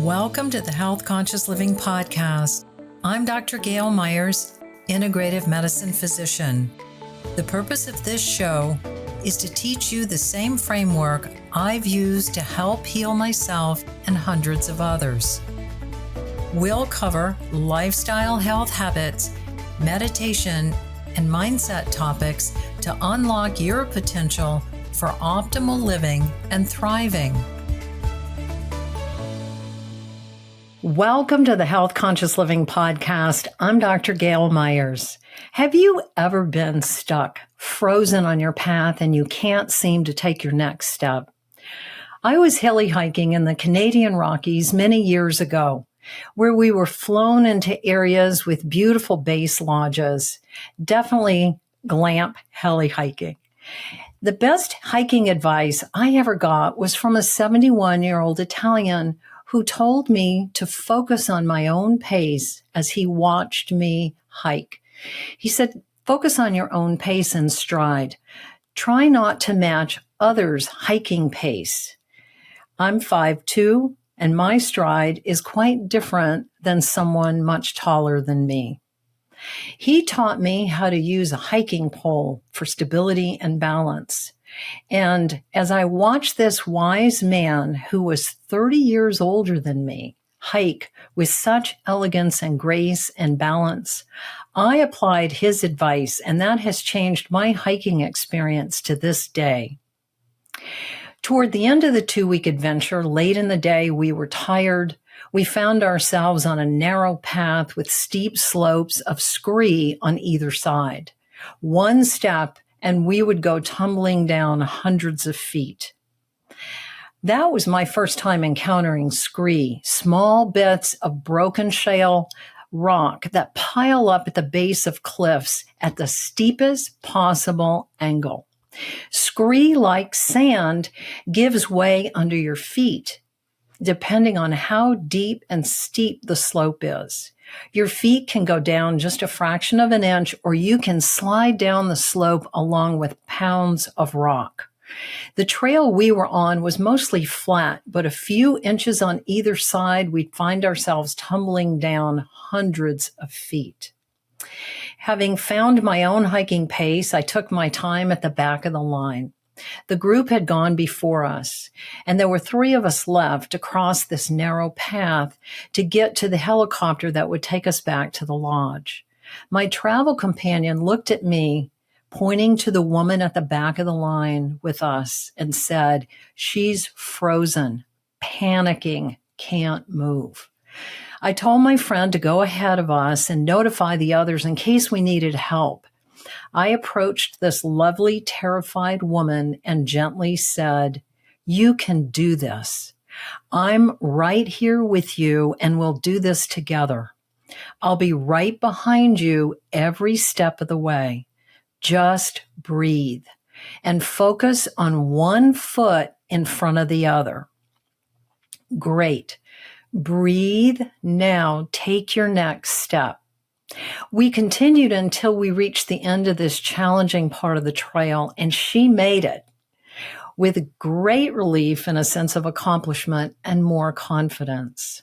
Welcome to the Health Conscious Living Podcast. I'm Dr. Gayle Myers, Integrative Medicine Physician. The purpose of this show is to teach you the same framework I've used to help heal myself and hundreds of others. We'll cover lifestyle health habits, meditation, and mindset topics to unlock your potential for optimal living and thriving. Welcome to the Health Conscious Living Podcast. I'm Dr. Gayle Myers. Have you ever been stuck, frozen on your path, and you can't seem to take your next step? I was hilly hiking in the Canadian Rockies many years ago, where we were flown into areas with beautiful base lodges. Definitely glamp heli hiking. The best hiking advice I ever got was from a 71-year-old Italian who told me to focus on my own pace as he watched me hike. He said, focus on your own pace and stride. Try not to match others' hiking pace. I'm 5'2", and my stride is quite different than someone much taller than me. He taught me how to use a hiking pole for stability and balance. And as I watched this wise man, who was 30 years older than me, hike with such elegance and grace and balance, I applied his advice, and that has changed my hiking experience to this day. Toward the end of the 2-week adventure, late in the day, we were tired. We found ourselves on a narrow path with steep slopes of scree on either side. One step and we would go tumbling down hundreds of feet. That was my first time encountering scree, small bits of broken shale rock that pile up at the base of cliffs at the steepest possible angle. Scree, like sand, gives way under your feet, depending on how deep and steep the slope is. Your feet can go down just a fraction of an inch, or you can slide down the slope along with pounds of rock. The trail we were on was mostly flat, but a few inches on either side, we'd find ourselves tumbling down hundreds of feet. Having found my own hiking pace, I took my time at the back of the line. The group had gone before us, and there were 3 of us left to cross this narrow path to get to the helicopter that would take us back to the lodge. My travel companion looked at me, pointing to the woman at the back of the line with us, and said, "She's frozen, panicking, can't move." I told my friend to go ahead of us and notify the others in case we needed help. I approached this lovely, terrified woman and gently said, "You can do this. I'm right here with you, and we'll do this together. I'll be right behind you every step of the way. Just breathe and focus on one foot in front of the other." Great. Breathe now. Take your next step. We continued until we reached the end of this challenging part of the trail, and she made it with great relief and a sense of accomplishment and more confidence.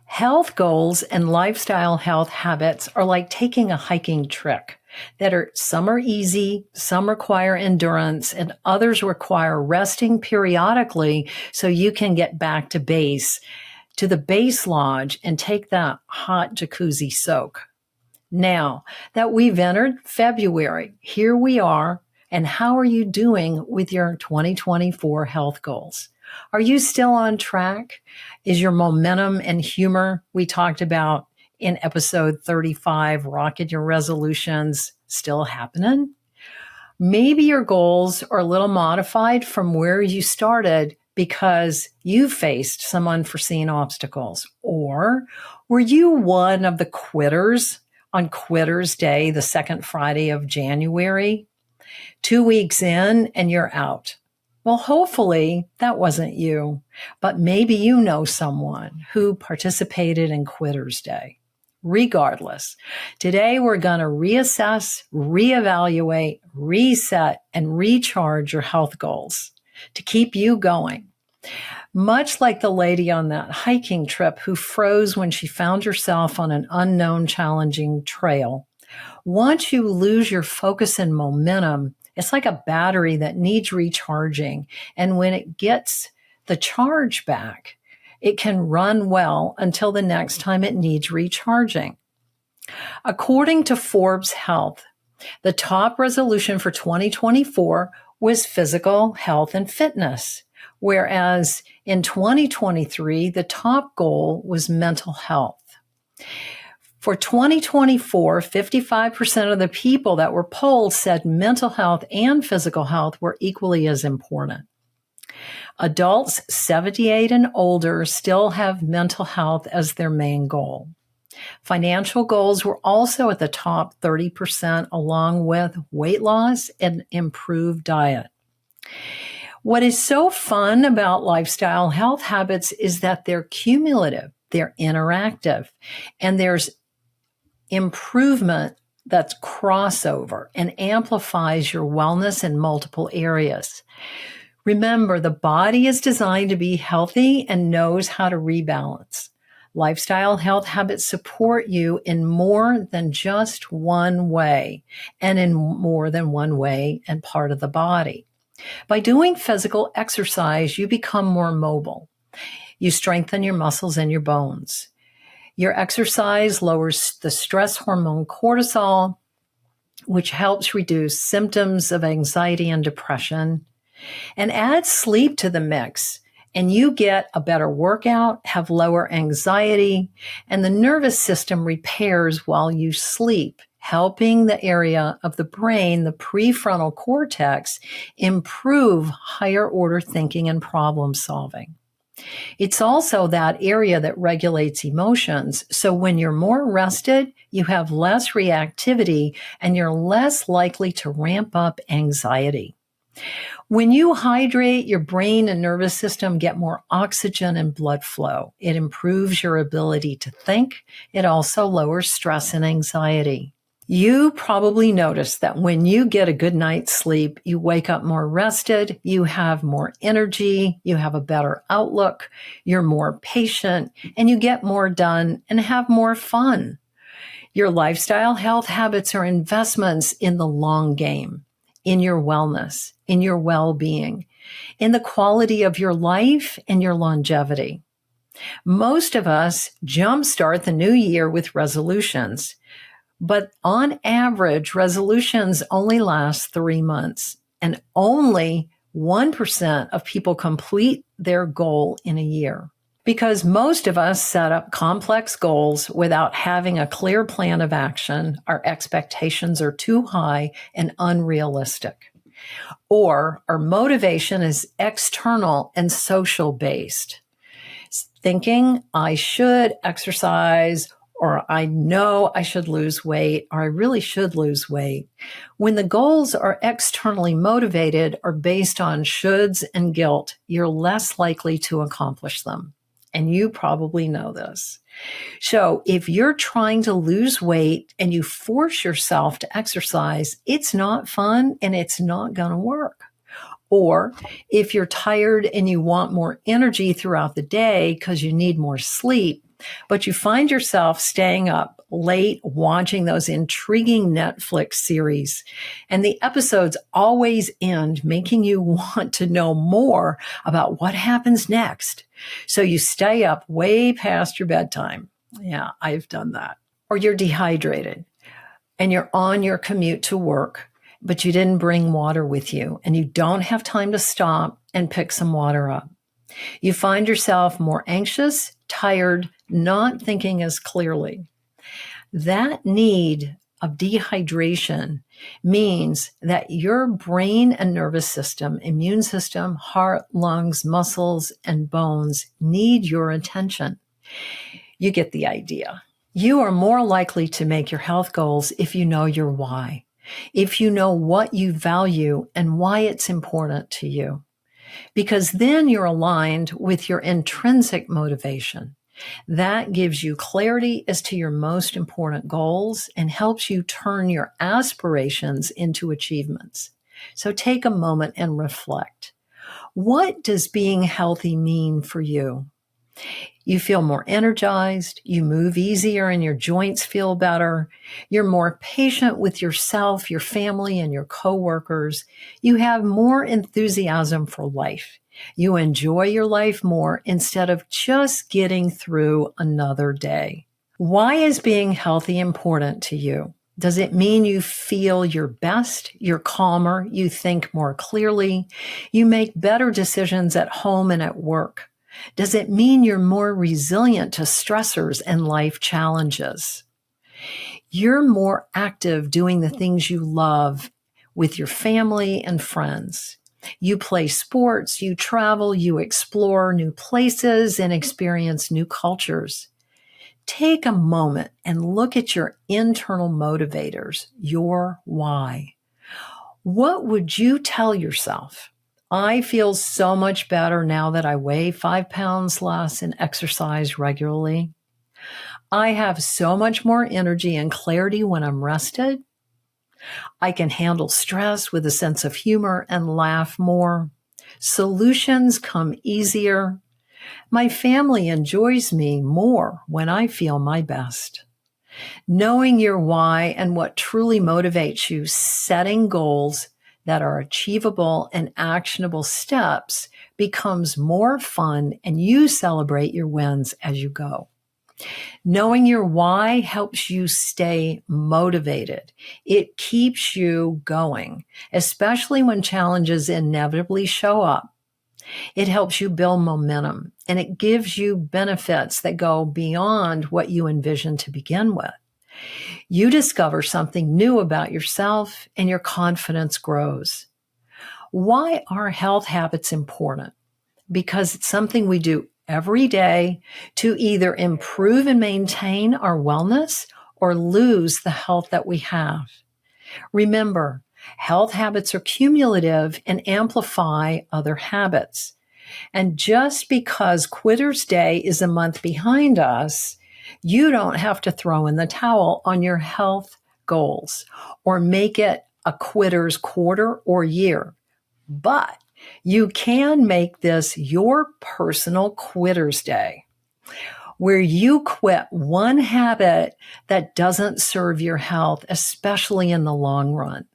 Health goals and lifestyle health habits are like taking a hiking trick some are easy, some require endurance, and others require resting periodically so you can get back to the base lodge and take that hot jacuzzi soak. Now that we've entered February, here we are, and how are you doing with your 2024 health goals? Are you still on track? Is your momentum and humor we talked about in episode 35, Rocket Your Resolutions, still happening? Maybe your goals are a little modified from where you started because you faced some unforeseen obstacles. Or were you one of the quitters on Quitter's Day, the second Friday of January? 2 weeks in and you're out. Well, hopefully that wasn't you, but maybe you know someone who participated in Quitter's Day. Regardless, today we're going to reassess, reevaluate, reset, and recharge your health goals to keep you going. Much like the lady on that hiking trip who froze when she found herself on an unknown, challenging trail. Once you lose your focus and momentum, it's like a battery that needs recharging. And when it gets the charge back, it can run well until the next time it needs recharging. According to Forbes Health, the top resolution for 2024 was physical health and fitness, whereas in 2023, the top goal was mental health. For 2024, 55% of the people that were polled said mental health and physical health were equally as important. Adults 78 and older still have mental health as their main goal. Financial goals were also at the top 30%, along with weight loss and improved diet. What is so fun about lifestyle health habits is that they're cumulative, they're interactive, and there's improvement that's crossover and amplifies your wellness in multiple areas. Remember, the body is designed to be healthy and knows how to rebalance. Lifestyle health habits support you in more than just one way, and in more than one way and part of the body. By doing physical exercise, you become more mobile. You strengthen your muscles and your bones. Your exercise lowers the stress hormone cortisol, which helps reduce symptoms of anxiety and depression. And add sleep to the mix, and you get a better workout, have lower anxiety, and the nervous system repairs while you sleep, helping the area of the brain, the prefrontal cortex, improve higher order thinking and problem solving. It's also that area that regulates emotions. So when you're more rested, you have less reactivity and you're less likely to ramp up anxiety. When you hydrate, your brain and nervous system get more oxygen and blood flow. It improves your ability to think. It also lowers stress and anxiety. You probably noticed that when you get a good night's sleep, you wake up more rested, you have more energy, you have a better outlook, you're more patient, and you get more done and have more fun. Your lifestyle health habits are investments in the long game, in your wellness, in your well-being, in the quality of your life and your longevity. Most of us jumpstart the new year with resolutions. But on average, resolutions only last 3 months, and only 1% of people complete their goal in a year. Because most of us set up complex goals without having a clear plan of action, our expectations are too high and unrealistic. Or our motivation is external and social based. Thinking I should exercise, or I know I should lose weight, or I really should lose weight. When the goals are externally motivated or based on shoulds and guilt, you're less likely to accomplish them. And you probably know this. So if you're trying to lose weight and you force yourself to exercise, it's not fun and it's not going to work. Or if you're tired and you want more energy throughout the day because you need more sleep, but you find yourself staying up late watching those intriguing Netflix series, and the episodes always end making you want to know more about what happens next. So you stay up way past your bedtime. Yeah, I've done that. Or you're dehydrated and you're on your commute to work, but you didn't bring water with you and you don't have time to stop and pick some water up. You find yourself more anxious, tired, not thinking as clearly. That need of dehydration means that your brain and nervous system, immune system, heart, lungs, muscles, and bones need your attention. You get the idea. You are more likely to make your health goals if you know your why, if you know what you value and why it's important to you. Because then you're aligned with your intrinsic motivation. That gives you clarity as to your most important goals and helps you turn your aspirations into achievements. So take a moment and reflect. What does being healthy mean for you? You feel more energized, you move easier, and your joints feel better. You're more patient with yourself, your family, and your coworkers. You have more enthusiasm for life. You enjoy your life more instead of just getting through another day. Why is being healthy important to you? Does it mean you feel your best, you're calmer, you think more clearly, you make better decisions at home and at work? Does it mean you're more resilient to stressors and life challenges? You're more active doing the things you love with your family and friends. You play sports, you travel, you explore new places and experience new cultures. Take a moment and look at your internal motivators, your why. What would you tell yourself? I feel so much better now that I weigh 5 pounds less and exercise regularly. I have so much more energy and clarity when I'm rested. I can handle stress with a sense of humor and laugh more. Solutions come easier. My family enjoys me more when I feel my best. Knowing your why and what truly motivates you, setting goals that are achievable and actionable steps becomes more fun, and you celebrate your wins as you go. Knowing your why helps you stay motivated. It keeps you going, especially when challenges inevitably show up. It helps you build momentum, and it gives you benefits that go beyond what you envisioned to begin with. You discover something new about yourself, and your confidence grows. Why are health habits important? Because it's something we do every day to either improve and maintain our wellness or lose the health that we have. Remember, health habits are cumulative and amplify other habits. And just because Quitter's Day is a month behind us, you don't have to throw in the towel on your health goals or make it a quitter's quarter or year. But you can make this your personal Quitter's Day, where you quit one habit that doesn't serve your health, especially in the long run.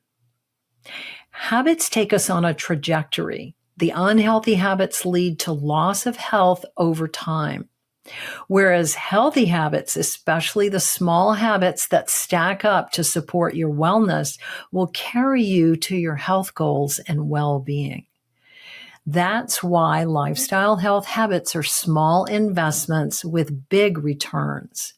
Habits take us on a trajectory. The unhealthy habits lead to loss of health over time, whereas healthy habits, especially the small habits that stack up to support your wellness, will carry you to your health goals and well-being. That's why lifestyle health habits are small investments with big returns.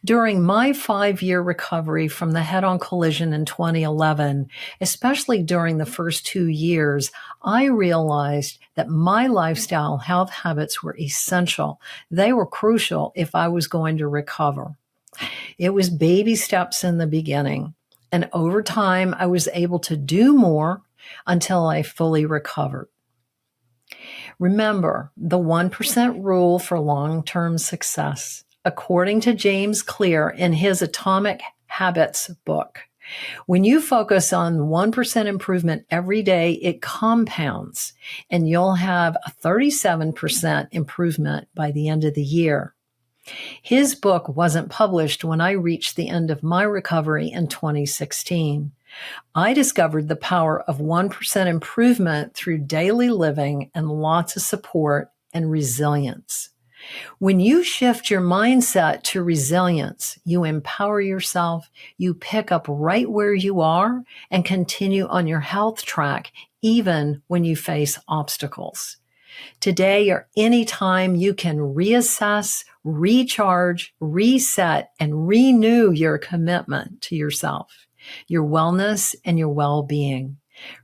During my 5-year recovery from the head-on collision in 2011, especially during the first 2 years, I realized that my lifestyle health habits were essential. They were crucial if I was going to recover. It was baby steps in the beginning, and over time, I was able to do more until I fully recovered. Remember the 1% rule for long-term success. According to James Clear in his Atomic Habits book, when you focus on 1% improvement every day, it compounds, and you'll have a 37% improvement by the end of the year. His book wasn't published when I reached the end of my recovery in 2016. I discovered the power of 1% improvement through daily living and lots of support and resilience. When you shift your mindset to resilience, you empower yourself, you pick up right where you are and continue on your health track, even when you face obstacles. Today or anytime, you can reassess, recharge, reset, and renew your commitment to yourself, your wellness, and your well-being.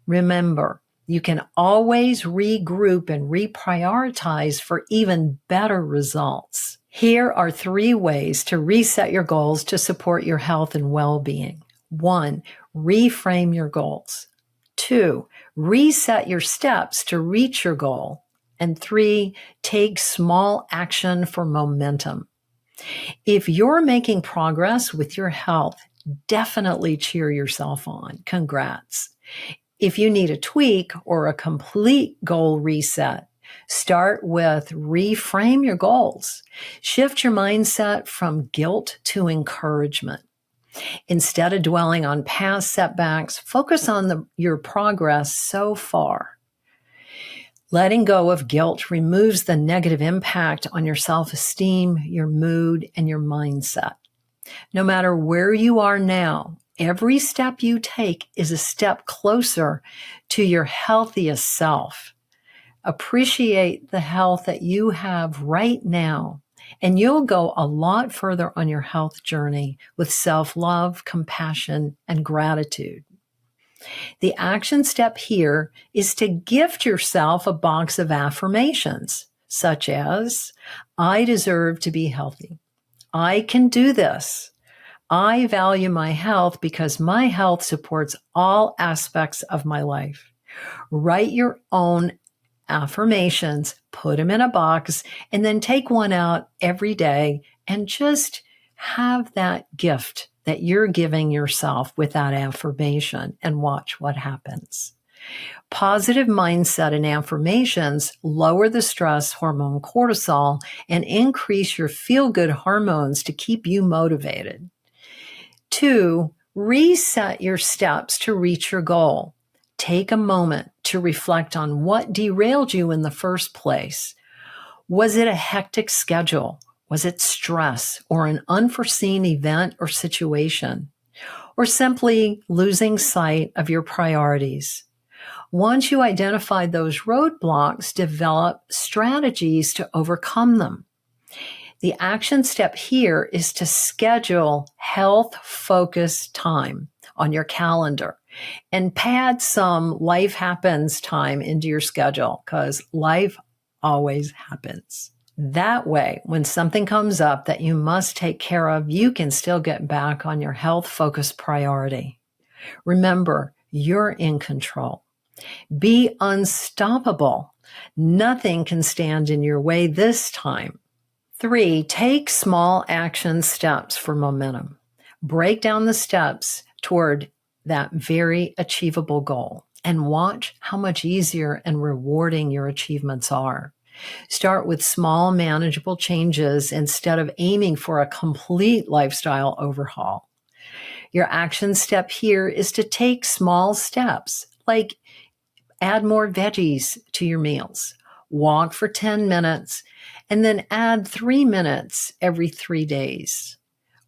Remember, you can always regroup and reprioritize for even better results. Here are 3 ways to reset your goals to support your health and well-being. 1, reframe your goals. 2, reset your steps to reach your goal. And 3, take small action for momentum. If you're making progress with your health, definitely cheer yourself on. Congrats. If you need a tweak or a complete goal reset, start with reframe your goals. Shift your mindset from guilt to encouragement. Instead of dwelling on past setbacks, focus on your progress so far. Letting go of guilt removes the negative impact on your self-esteem, your mood, and your mindset. No matter where you are now, every step you take is a step closer to your healthiest self. Appreciate the health that you have right now, and you'll go a lot further on your health journey with self-love, compassion, and gratitude. The action step here is to gift yourself a box of affirmations, such as, I deserve to be healthy. I can do this. I value my health because my health supports all aspects of my life. Write your own affirmations, put them in a box, and then take one out every day and just have that gift that you're giving yourself with that affirmation and watch what happens. Positive mindset and affirmations lower the stress hormone cortisol and increase your feel-good hormones to keep you motivated. 2, reset your steps to reach your goal. Take a moment to reflect on what derailed you in the first place. Was it a hectic schedule? Was it stress or an unforeseen event or situation? Or simply losing sight of your priorities? Once you identify those roadblocks, develop strategies to overcome them. The action step here is to schedule health-focused time on your calendar and pad some life happens time into your schedule because life always happens. That way, when something comes up that you must take care of, you can still get back on your health-focused priority. Remember, you're in control. Be unstoppable. Nothing can stand in your way this time. 3, take small action steps for momentum. Break down the steps toward that very achievable goal and watch how much easier and rewarding your achievements are. Start with small, manageable changes instead of aiming for a complete lifestyle overhaul. Your action step here is to take small steps, like add more veggies to your meals, walk for 10 minutes, and then add 3 minutes every 3 days,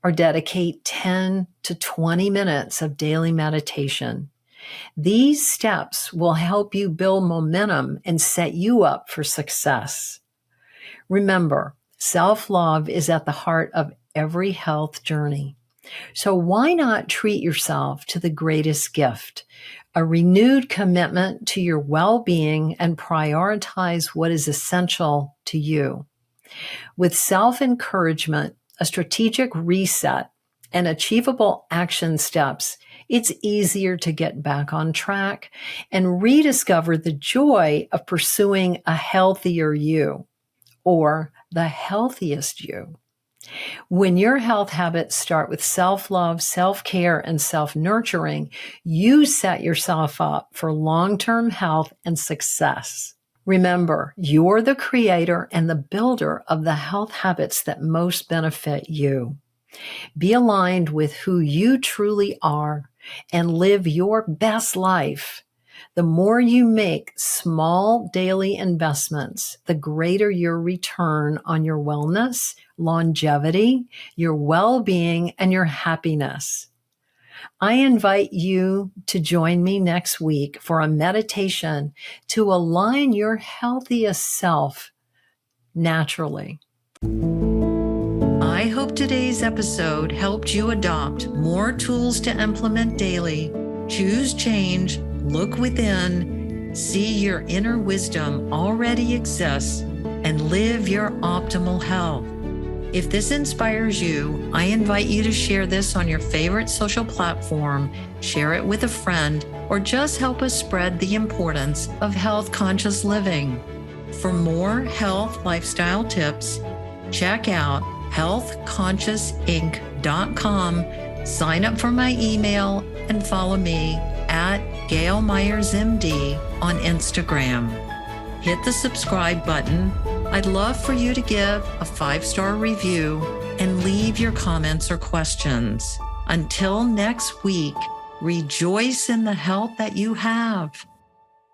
or dedicate 10 to 20 minutes of daily meditation. These steps will help you build momentum and set you up for success. Remember, self-love is at the heart of every health journey. So why not treat yourself to the greatest gift, a renewed commitment to your well-being, and prioritize what is essential to you. With self-encouragement, a strategic reset, and achievable action steps, it's easier to get back on track and rediscover the joy of pursuing a healthier you, or the healthiest you. When your health habits start with self-love, self-care, and self-nurturing, you set yourself up for long-term health and success. Remember, you're the creator and the builder of the health habits that most benefit you. Be aligned with who you truly are and live your best life. The more you make small daily investments, the greater your return on your wellness, longevity, your well-being, and your happiness. I invite you to join me next week for a meditation to align your healthiest self naturally. I hope today's episode helped you adopt more tools to implement daily, choose change, look within, see your inner wisdom already exists, and live your optimal health. If this inspires you, I invite you to share this on your favorite social platform, share it with a friend, or just help us spread the importance of health-conscious living. For more health lifestyle tips, check out healthconsciousinc.com, sign up for my email, and follow me at Gayle Myers MD on Instagram. Hit the subscribe button. I'd love for you to give a 5-star review and leave your comments or questions. Until next week, rejoice in the health that you have.